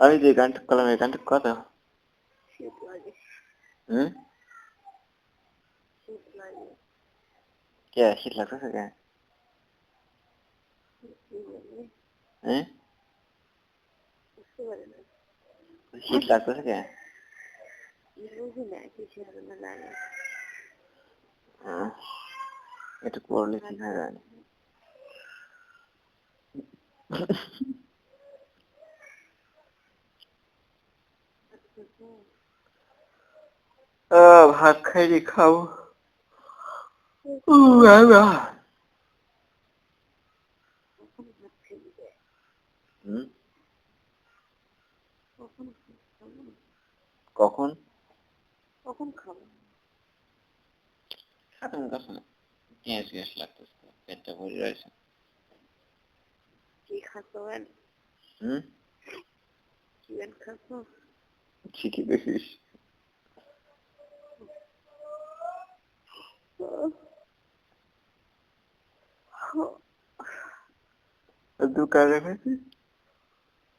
আমি যে গানটা করলাম এই গানটা কত? শীত লাগে হুম? শীত লাগে কে শীত লাগতেছে কে? কি বলবো হ্যাঁ? বুঝতে পারি না শীত লাগতেছে কে? বুঝি না কিছু জন্য লাগে একটু করলে ঠিক হয়ে যায়। ভাত খাইনি খাবো। বাবা। কখন ভাত খেয়ে যায় হুম? কখন খাবো কখন? কখন খাবো খাবেন কখন? গ্যাস গ্যাস লাগতেছে, পেটটা ভরে রয়েছে। কি খাচ্ছো বেন হুম? কি বেন খাচ্ছো ঠিকই দেখিস। দোকানে গেছি,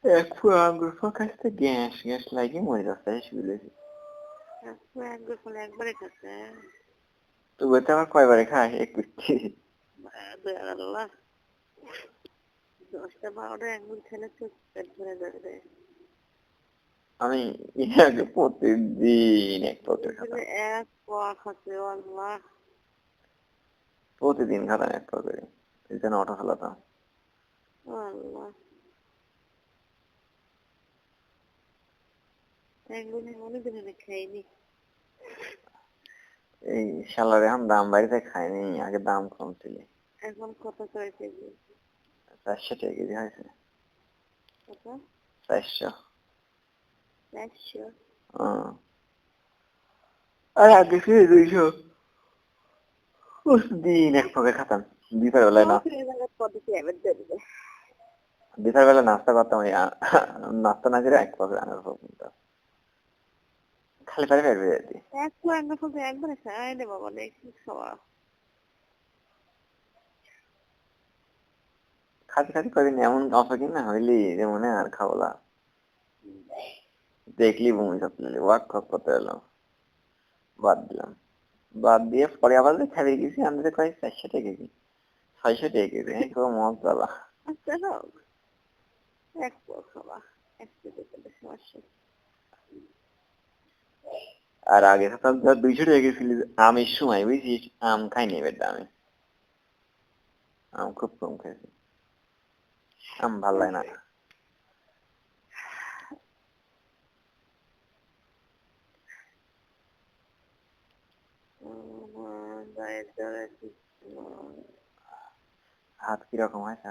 এক ফুয়া আঙ্গুর খাইতে গ্যাস গ্যাস লাগে মরে যাচ্ছে শুয়েছি। একবার ফলে একবারে খাচ্ছে তো বলতে আমার কয়বারে খায় একটু। আল্লাহ 10টা-12টা একবার খেলে তো পেট ভরে যাবে আমি আগে প্রতিদিন এক প্যাকেট খেতাম, এক পোয়া খাচ্ছে আল্লাহ প্রতিদিন খেতাম এক প্যাকেট, এই জন্য অটো চালাতাম। আল্লাহ একদিনে অনেকদিন আমি খাইনি এই শালার এখন দাম বাড়িতে খাইনি, আগে দাম কম ছিল। এখন কত করে কেজি 400 টাকা কেজি হয়েছে। কত 400। 400 আর আগে ছিল 200। প্রতিদিন এক প্যাকেট খেতাম। বিকাল বেলায় বিকাল বেলা নাস্তা করতাম, ওই নাস্তা না করে এক প্যাকেট আনার পর খালি পারে বের হয়ে যেতি। এক পোয়া আঙ্গুর ফল একবারে খাই রে বাবা দেখি খাওয়া খাতে খাতে কদিন এমন অফার না হইলি যে মনে আর খাবো না, দেখলি বমি করতে ওয়াক খক করতে এলাম, বাদ দিলাম। বাদ দিয়ে পরে আবার খাবি গেছি, আমাদের কয় 400 টাকা কেজি, 600 টাকা কেজি, হ্যাঁ খুব মজা। আচ্ছা হোক এক পোয়া খাওয়া এক কেজি করে সমস্যা আর আগে খেতাম ধর 200 টাকা কেজি ছিল আমের সময়, বুঝছিস? আম খাইনি এবার দামে, আম খুব কম খাইছি, আম ভাল লাগে না। গায়ের জ্বর আছে হাত কিরকম হয়েছে?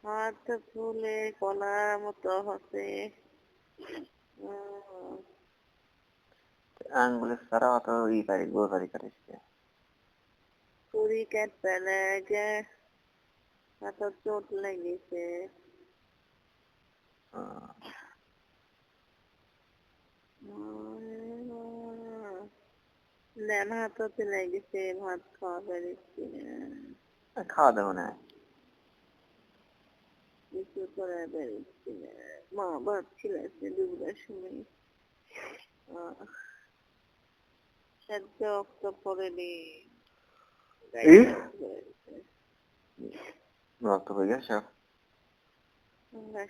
হাত ফুলে কলার মতো হচ্ছে আঙ্গুলের সারা অত ই পারি গোল পারি কাটিস। ছুরি কাটতে লাগে হাতে চোট লেগেছে ডান হাতে লেগেছে ভাত খাওয়া বেরিয়েছি খাওয়া দাওয়া না কিছু করে বেরিয়েছি মা ভাত ছিলাছে দুপুরের সময় সেদ্ধ অক্ত পড়েনি রক্ত হয়ে গেছে।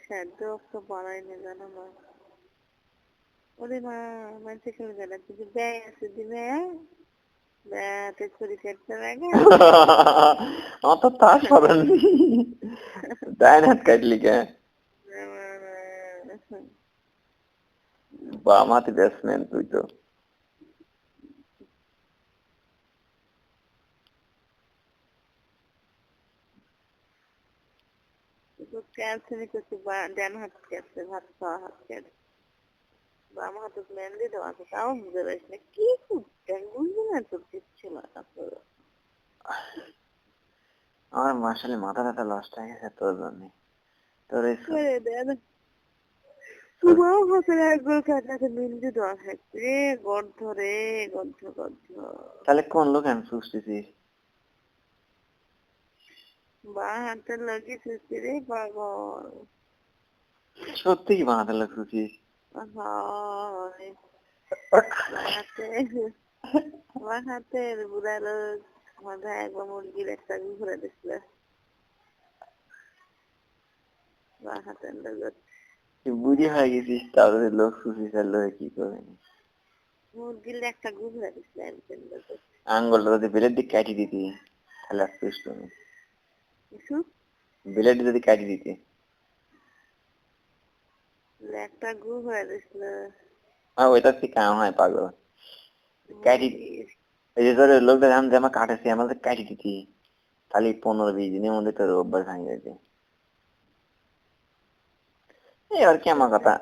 সেদ্ধ অক্ত পড়ায়নি জানো মা ওরে মা মানুষে খেলে গেলে তুই ব্যয় আছে দিবে ব্যাতে ছুরি কাটতে লাগে আমার তো তা স্মরণ ডাইন হাত কাটলি কে? বাম হাতি ব্যাটসম্যান তুই তো। ক্যান্সারি করছে ডান হাত কাটছে ভাত খাওয়া হাত কাটছে বাম হাতে মেহেন্দি দেওয়া আছে তাও বুঝতে পারিস না কি করতেন বুঝলি না তোর কিচ্ছু না আমার মাসালে মাথা ব্যথা লস্ট হয়ে গেছে তোর জন্য। তোর তোমার হাতে একবার কাটাতে মেহেন্দি দেওয়া থাকছে রে গর্ধ রে গর্ধ গর্ধ তাহলে কোন লোক আমি সুস্থিছিস? বা হাতে লাগিয়েছিস রে পাগল সত্যি কি বানাতে লোক খুঁজিস? হয় আমার হাতের বুড়া লোক আমার ভাই একবার মুরগির একটা ঘুরে দিছিল আমার হাতের লোক তুই বুড়ি হয়ে গেছিস তাহলে লোক খুঁজিস আর লোকে কি করবে? মুরগির একটা ঘুরে দিছিল একজন লোক আঙ্গুলটা যদি বেলের দিক কাটি দিতি তাহলে আসছিস তুমি। কিছু বেলেট যদি কাটি দিতি একটা ঘুরে দিছিল ওইটা ঠিক কাম হয় পাগল। কাটি এই যে তোর লোকটা জান যে আমার কাটেছে আমাদের কাটি দিতি খালি 15-20 দিনের মধ্যে তোর অভ্যাস ভাঙে যেতে। এই আর কি আমার কথা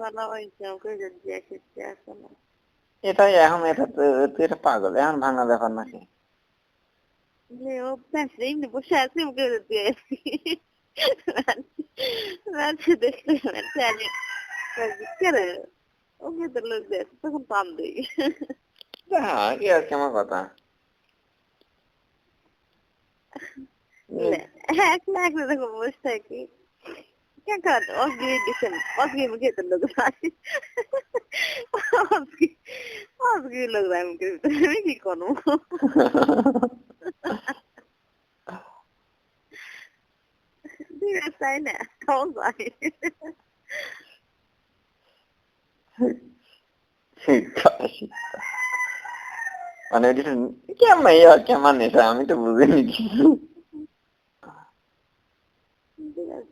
এটাই এখন এটা তুই এটা পাগল এখন ভাঙা ব্যাপার নাকি? অভ্যাস এমনি বসে আছে মুখে দিয়ে রাত্রে দেখলে কেন ওকে তো লোক দেয় তখন পাম দিই হ্যাঁ কি আর কি আমার কথা এক লাখ দেখো বসে থাকি কেন খারাপ অসগিরি দিচ্ছেন অসগিরি মুখে তো লোক অসগিরি লোক রায় মুখের ভিতরে আমি কি করবো তাই না খাওয়া যায় মানে কেমন কেমন এটা আমি তো বুঝিনি কিছু।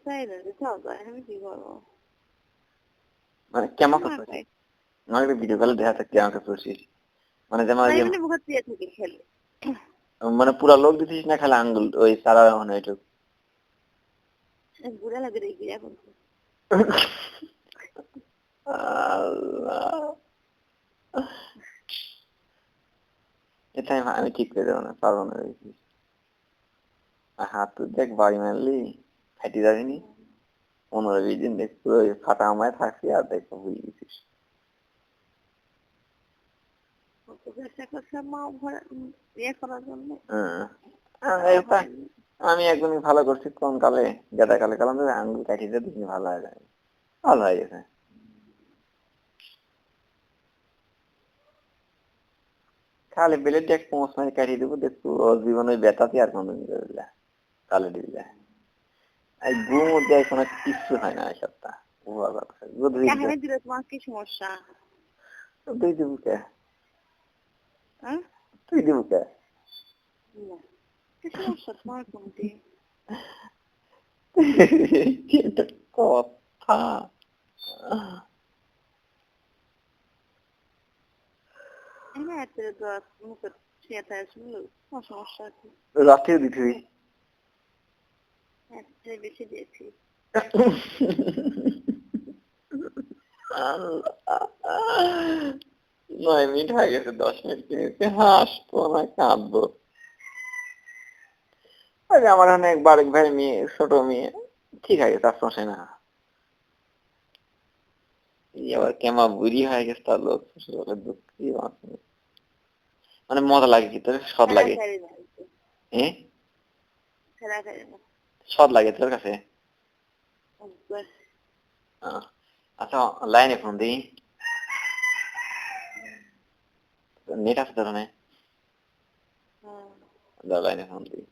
তাই না খাওয়া যায় আমি কি করবো মানে কেমন করছিস আমাকে ভিডিও কলে দেখা থাকতে আমাকে করছিস মানে যেমন মুখ দিয়ে থেকে খেলে মানে পুরা লোক দিছিস না খালি আঙ্গুল ওই সারা মানে ওইটুক বুড়া লাগে দেখি এখন এটা আমি ঠিক করে দেবো না পারবো না দেখিস হাত তো দেখ বাড়ি মারলি ফাটি যাবিনি 15-20 দিন দেখ পুরো ফাটা আমায় থাকছি আর দেখ ভুলে গেছিস। আমি একদমই ভালো করছি কোন কালে গেদা কালে কালাম আঙ্গুল কাটিয়ে দিন ভালো হয়ে যায় ভালো হয়ে গেছে খালি বেলেট দেখ 5 মাস কাটিয়ে দেবো দেখবো জীবনে ব্যথাতে আর কোনদিন দিলে কালে দিলে এই ঘুম মধ্যে কোনো কিচ্ছু হয় না এই সপ্তাহ তোমার কি সমস্যা তুই দিব কে তুই দিব কে কি সমস্যা তোমার কোনটি কথা রাত্রেও দিতে বেশি দিয়েছি 9 মিনিট হয়ে গেছে 10 মিনিট কিনেছে হাসবো না কাঁদবো আমার অনেক বারেক ভাই মেয়ে ছোট মেয়ে ঠিক আছে তার সমস্যা না আবার কেমন বুড়ি হয়ে গেছে তার লোক দুঃখী মানে মজা লাগে কি তোর সদ লাগে সদ লাগে তোর কাছে আচ্ছা লাইনে ফোন দিই নেট আছে তোর লাইনে ফোন দিই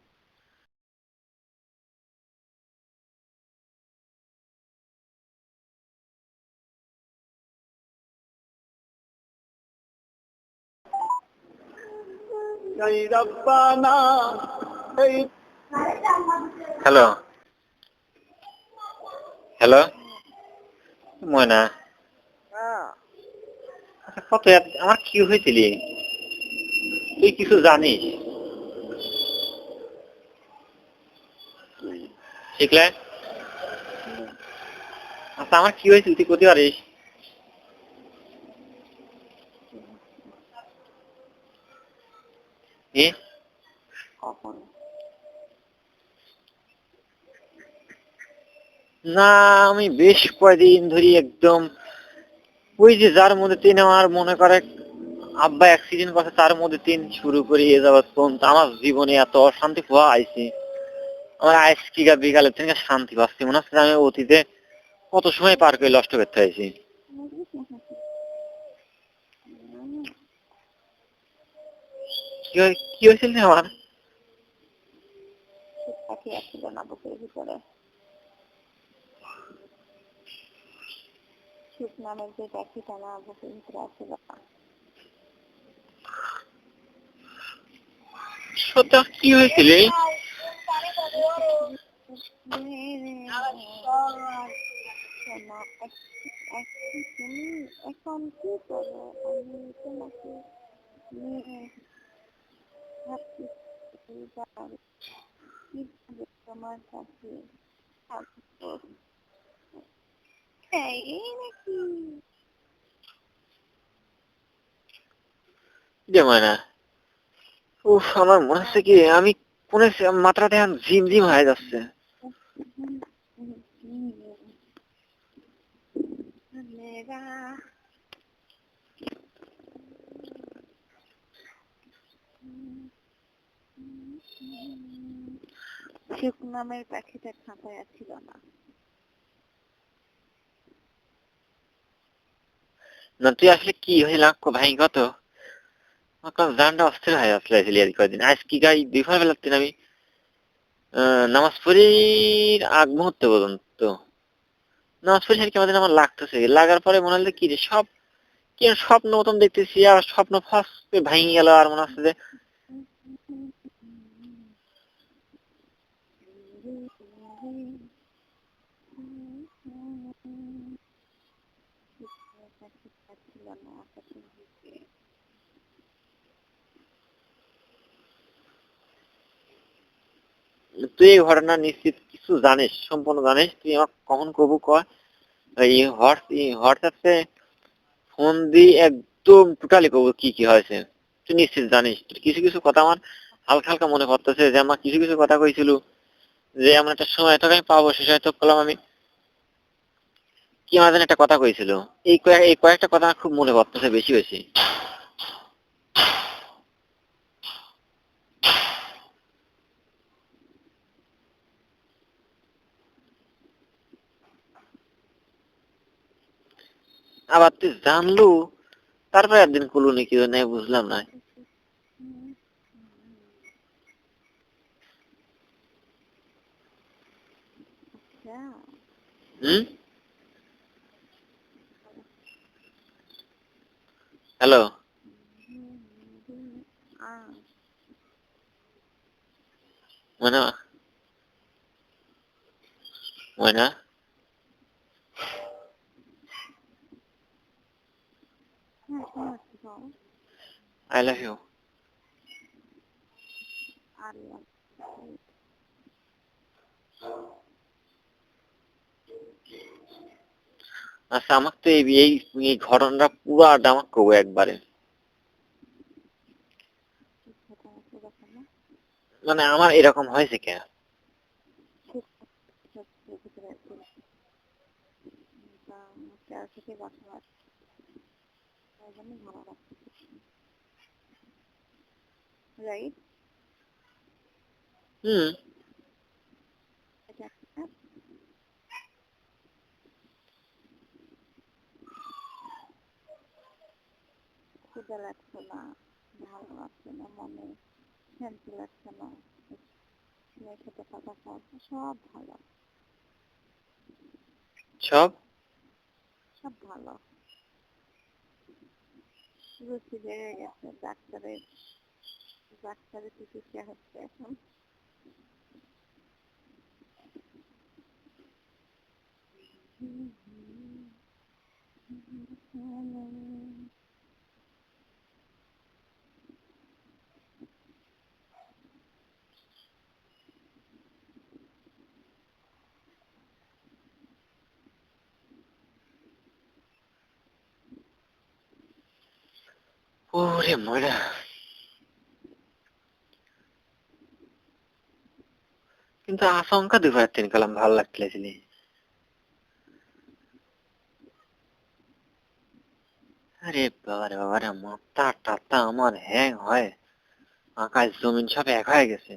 হ্যালো হ্যালো ময়না আচ্ছা কত আমার কি হয়েছিল তুই কিছু জানিস শিখলে আচ্ছা আমার কি হয়েছিল তুই করতে পারিস না আমি বেশ কয়েকদিন ধরে একদম ওই যে যার মধ্যে তিন আমার মনে করে আব্বা অ্যাক্সিডেন্ট করছে তার মধ্যে তিন শুরু করে যাওয়ার ফোন আমার জীবনে এত অশান্তি হওয়া আইছি আমার আজকে বিকালের থেকে শান্তি পাচ্ছি মনে হচ্ছে আমি অতীতে কত সময় পার করে নষ্ট করতে হয়েছে। কি হয়েছিল আমার? পাখি আসছিল না বুকের ভিতরে, সুখ নামের যে পাখিটা না বুকের ভিতরে আসছিল না। সত্যি কি হয়েছিল? এখন কি করবো আমি তোমাকে নিয়ে ভাবছি কিভাবে তোমার কাছে থাকবো। এই নাকি ময়না, উফ আমার মনে হচ্ছে কি আমি কোন মাত্রাতে ঝিমঝিম হয়ে যাচ্ছে। মেরা সুখ নামের পাখিটা খাঁচায় ছিল না। না তুই আসলে কি হয়েছিল ভাই কত জানটা অস্থির হয়ে যাচ্ছিল আর কদিন। আজ কি গাই দুপুর বেলা আমি নামাজ পড়ির আগ মুহূর্তে পর্যন্ত নামাজ পড়ি আর কি আমাদের আমার লাগতেছে, লাগার পরে মনে হলো কি রে সব কি স্বপ্ন মতন দেখতেছি, আর স্বপ্ন ফাঁস ভেঙে গেল আর মনে হচ্ছে যে তুই এই ঘটনা নিশ্চিত কিছু জানিস, সম্পূর্ণ জানিস, তুই আমার কখন কবু কর। এই হোয়াটসঅ্যাপে ফোন দিয়ে একদম টোটালি কবু কি কি হয়েছে তুই নিশ্চিত জানিস। কিছু কিছু কথা আমার হালকা হালকা মনে পড়তেছে যে আমার কিছু কিছু কথা কইছিল যে এমন একটা সময় তোকে আমি পাবো, সে সময় তো করলাম আমি কি আমাদের একটা কথা কইছিল। এই কয়েকটা কথা আমার খুব মনে পড়তেছে বেশি বেশি। আবার তুই জানলু তারপরে একদিন করলু নাকি নাই বুঝলাম না। হুম, hello Moyna, Moyna I love you. আচ্ছা আমাকে তো এই এই ঘটনাটা পুরো আমাকে কবো একবারে, মানে আমার এরকম হয়েছে কেন? রাইট হুম, ক্ষুদা লাগছে না, ভালো লাগছে না, মনে শান্তি লাগছে না, খেতে পাতা খাওয়া সব ভালো, সব সব ভালো। রুচি বেড়ে গেছে, ডাক্তারের চিকিৎসা হচ্ছে এখন। ওরে ময়না, কিন্তু আশঙ্কা দুপুর তিন কালাম ভালো লাগতেছিল। আরে বাবারে বাবারে মাথা টাথা আমার হ্যাং হয়, আকাশ জমিন সব এক হয়ে গেছে।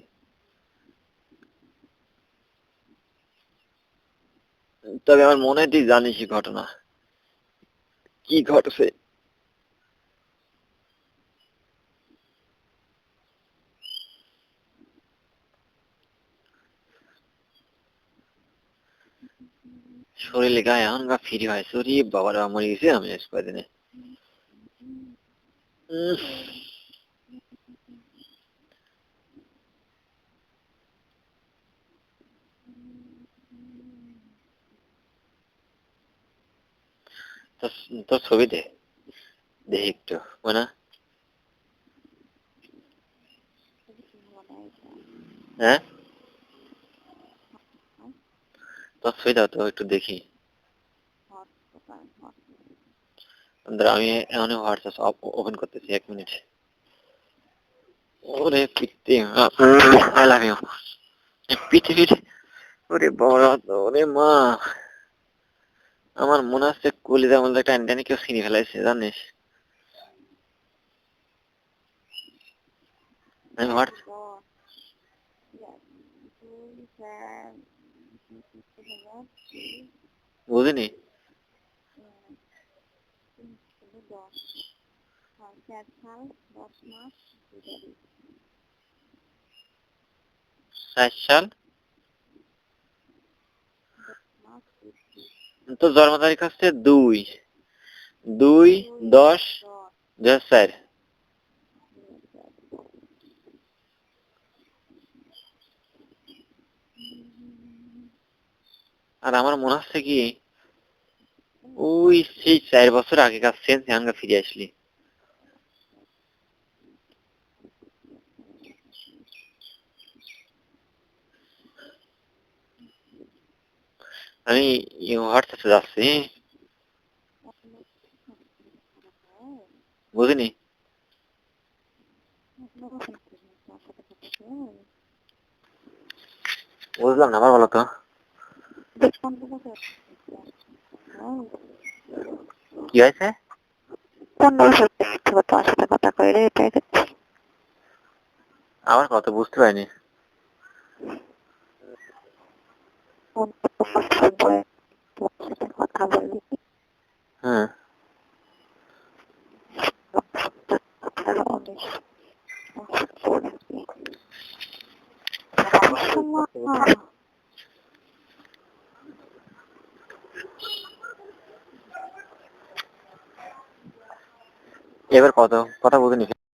তবে আমার মনে হয় তুই জানিসই ঘটনা কি ঘটছে। শরীরে গায়ে এখন গা ফ্রি হয় শরীর বাবার মরে গেছে আমি আজ কয়দিনে। তোর তোর ছবি দে দেখি একটু না। হ্যাঁ তোর ছবি দাও তো একটু দেখি। আমি এখন হোয়াটসঅ্যাপ ওপেন করতেছি 1 মিনিট। ওরে পৃথিবী আই লাভ ইউ পৃথিবীর। ওরে বড় ওরে মা আমার মনে হচ্ছে কলিজা মধ্যে একটা টানি কেউ ছিঁড়ে ফেলাইছে জানিস। আমি বুঝিনি। 7 সাল তো জন্ম তারিখ হচ্ছে 2/10/2004। আর আমার মনে হচ্ছে কি ওই সেই 4 বছর আগেকার সেন্স আমরা ফিরে আসলি। আমি হোয়াটসঅ্যাপে যাচ্ছি বুঝিনি। বুঝলাম না আবার বলো তো কি হয়েছে। আবার কত বুঝতে পারিনি। হ্যাঁ এবার কত কথা বুঝিনি।